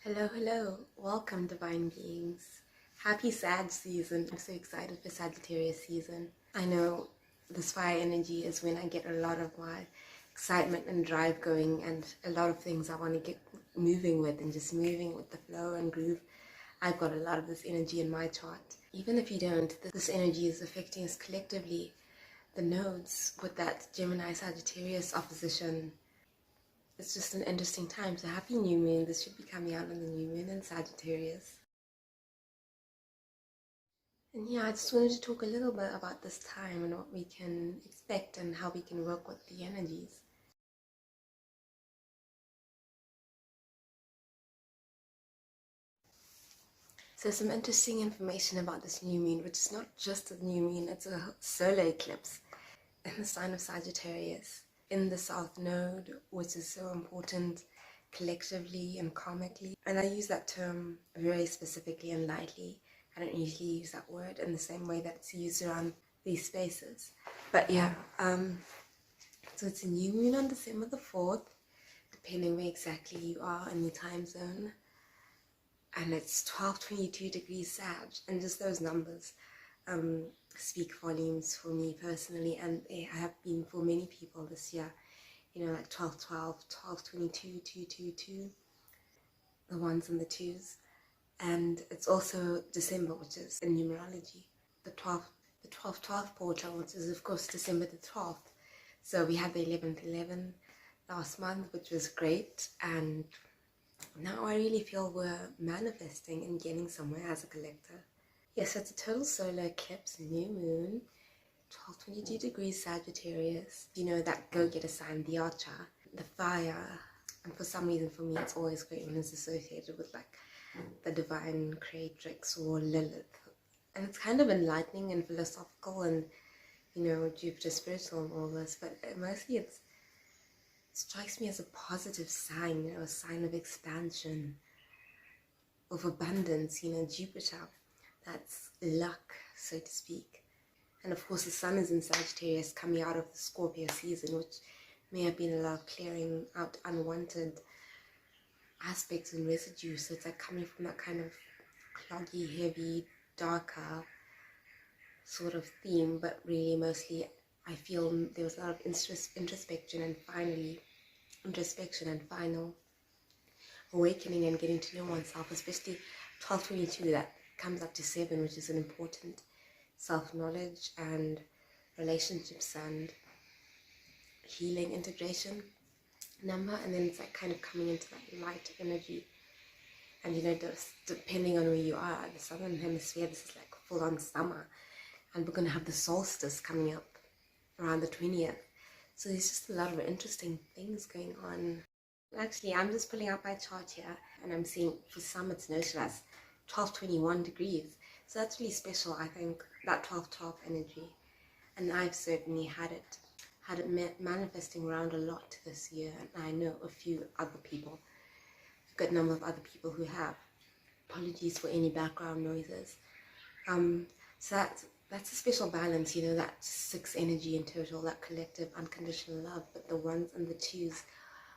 Hello, hello. Welcome, divine beings. Happy Sag season. I'm so excited for Sagittarius season. I know this fire energy is when I get a lot of my excitement and drive going, and a lot of things I want to get moving with and just moving with the flow and groove. I've got a lot of this energy in my chart. Even if you don't, this energy is affecting us collectively. The nodes with that Gemini Sagittarius opposition. It's just an interesting time. So happy new moon. This should be coming out on the new moon in Sagittarius. And yeah, I just wanted to talk a little bit about this time and what we can expect and how we can work with the energies. So some interesting information about this new moon, which is not just a new moon, it's a solar eclipse in the sign of Sagittarius, in the South Node, which is so important collectively and karmically. And I use that term very specifically and lightly. I don't usually use that word in the same way that it's used around these spaces. But yeah, so it's a new moon on December the 4th, depending where exactly you are in the time zone. And it's 12:22 degrees Sag, and just those numbers speak volumes for me personally, and they have been for many people this year. You know, like 12:12, 12:22, 2:22, the ones and the twos. And it's also December, which is in numerology, the 12th portal, which is of course December the 12th. So we had the 11th last month, which was great, and now I really feel we're manifesting and getting somewhere as a collective. Yes, it's a total solar eclipse, new moon, 12:22 degrees Sagittarius. You know, that go-getter sign, the archer, the fire. And for some reason, for me, it's always great when it's associated with like the divine creatrix or Lilith. And it's kind of enlightening and philosophical and, you know, Jupiter spiritual and all this, but mostly it strikes me as a positive sign, you know, a sign of expansion, of abundance, you know, Jupiter. That's luck, so to speak. And of course the sun is in Sagittarius, coming out of the Scorpio season, which may have been a lot of clearing out unwanted aspects and residue. So it's like coming from that kind of cloggy, heavy, darker sort of theme, but really mostly I feel there was a lot of introspection and final awakening and getting to know oneself, especially 12:22, that comes up to 7, which is an important self-knowledge and relationships and healing integration number. And then it's like kind of coming into that light energy. And you know, depending on where you are, the southern hemisphere, this is like full-on summer, and we're going to have the solstice coming up around the 20th. So there's just a lot of interesting things going on. Actually, I'm just pulling out my chart here, and I'm seeing for some it's noted as 12:21 degrees. So that's really special, I think, that 12:12 energy. And I've certainly had it manifesting around a lot this year, and I know a few other people, a good number of other people who have. Apologies for any background noises. So that's a special balance, you know, that 6 energy in total, that collective unconditional love, but the ones and the twos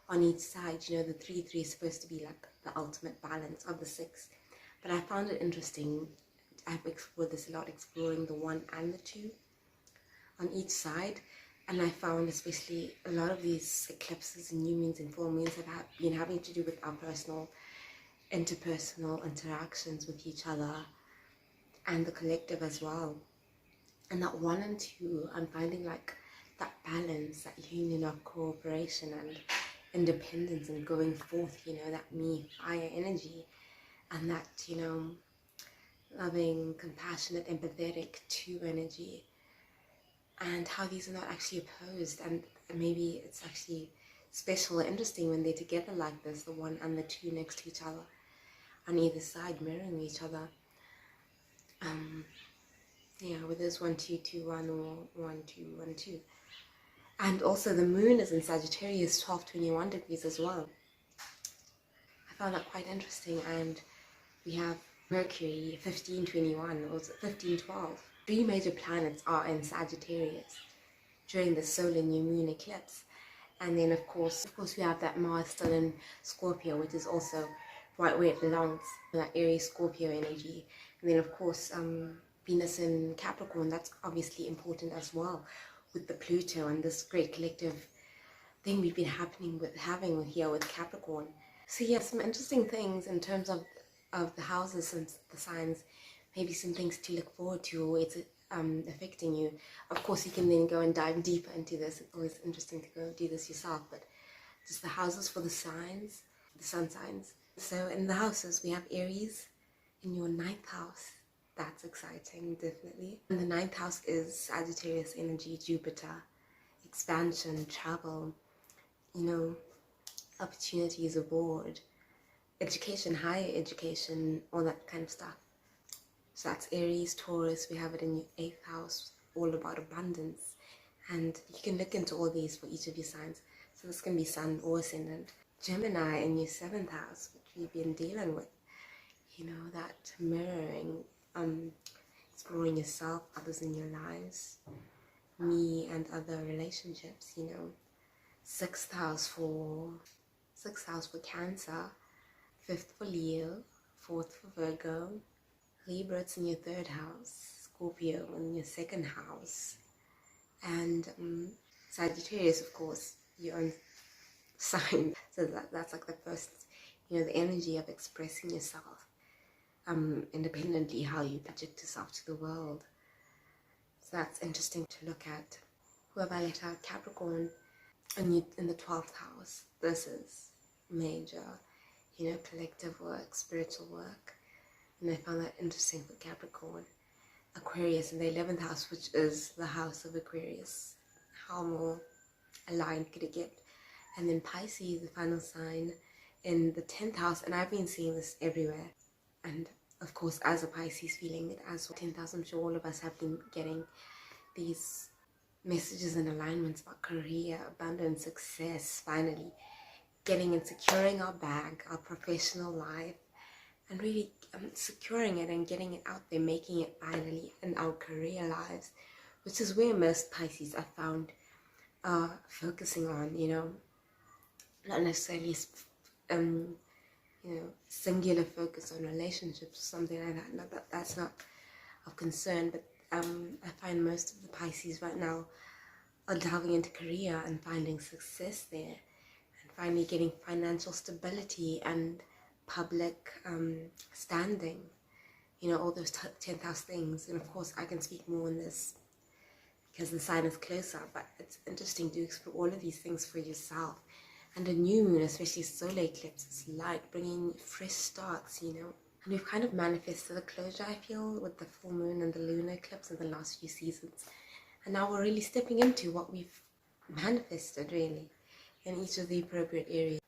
on each side, you know, the 3-3 is supposed to be like the ultimate balance of the 6. But I found it interesting. I've explored this a lot, exploring the 1 and the 2 on each side. And I found especially a lot of these eclipses and new moons and full moons have been having to do with our personal, interpersonal interactions with each other and the collective as well. And that 1 and 2, I'm finding like that balance, that union of cooperation and independence and going forth, you know, that me fire energy, and that, you know, loving, compassionate, empathetic 2 energy, and how these are not actually opposed. And maybe it's actually special or interesting when they're together like this, the 1 and the 2 next to each other on either side, mirroring each other. Yeah, with this 1 2 2 1 or 1 2 1 2. And also the moon is in Sagittarius, 12:21 degrees as well. I found that quite interesting. And we have Mercury, 15:21, or 15:12. 3 major planets are in Sagittarius during the solar new moon eclipse. And then of course we have that Mars still in Scorpio, which is also right where it belongs, that Aries Scorpio energy. And then of course Venus in Capricorn, that's obviously important as well, with the Pluto and this great collective thing we've been having here with Capricorn. So yeah, some interesting things in terms of the houses and the signs, maybe some things to look forward to, or it's affecting you. Of course, you can then go and dive deeper into this. It's always interesting to go do this yourself, but just the houses for the signs, the sun signs. So in the houses, we have Aries in your 9th house. That's exciting, definitely. And the 9th house is Sagittarius energy, Jupiter, expansion, travel, you know, opportunities abroad, education, higher education, all that kind of stuff. So that's Aries, Taurus. We have it in your 8th house, all about abundance. And you can look into all these for each of your signs. So this can be Sun or Ascendant. Gemini in your 7th house, which we've been dealing with. You know, that mirroring, exploring yourself, others in your lives, me and other relationships, you know. 6th house for Cancer, 5th for Leo, 4th for Virgo, Libra, it's in your 3rd house, Scorpio in your 2nd house, and Sagittarius, of course, your own sign. So that's like the first, you know, the energy of expressing yourself independently, how you project yourself to the world. So that's interesting to look at. Who have I let out? Capricorn in the 12th house. This is major, you know, collective work, spiritual work. And I found that interesting for Capricorn. Aquarius in the 11th house, which is the house of Aquarius. How more aligned could it get? And then Pisces, the final sign, in the 10th house. And I've been seeing this everywhere. And of course, as a Pisces, feeling it as 10th house, I'm sure all of us have been getting these messages and alignments about career, abundance, success, finally getting and securing our bag, our professional life, and really securing it and getting it out there, making it finally in our career lives, which is where most Pisces I found are focusing on, you know, not necessarily you know, singular focus on relationships or something like that. No, that's not of concern, but I find most of the Pisces right now are delving into career and finding success there, and finally getting financial stability and public standing, you know, all those 10th house things. And of course I can speak more on this because the sign is closer, but it's interesting to explore all of these things for yourself. And a new moon, especially solar eclipse, is light, bringing fresh starts, you know. And we've kind of manifested a closure, I feel, with the full moon and the lunar eclipse in the last few seasons. And now we're really stepping into what we've manifested, really, in each of the appropriate areas.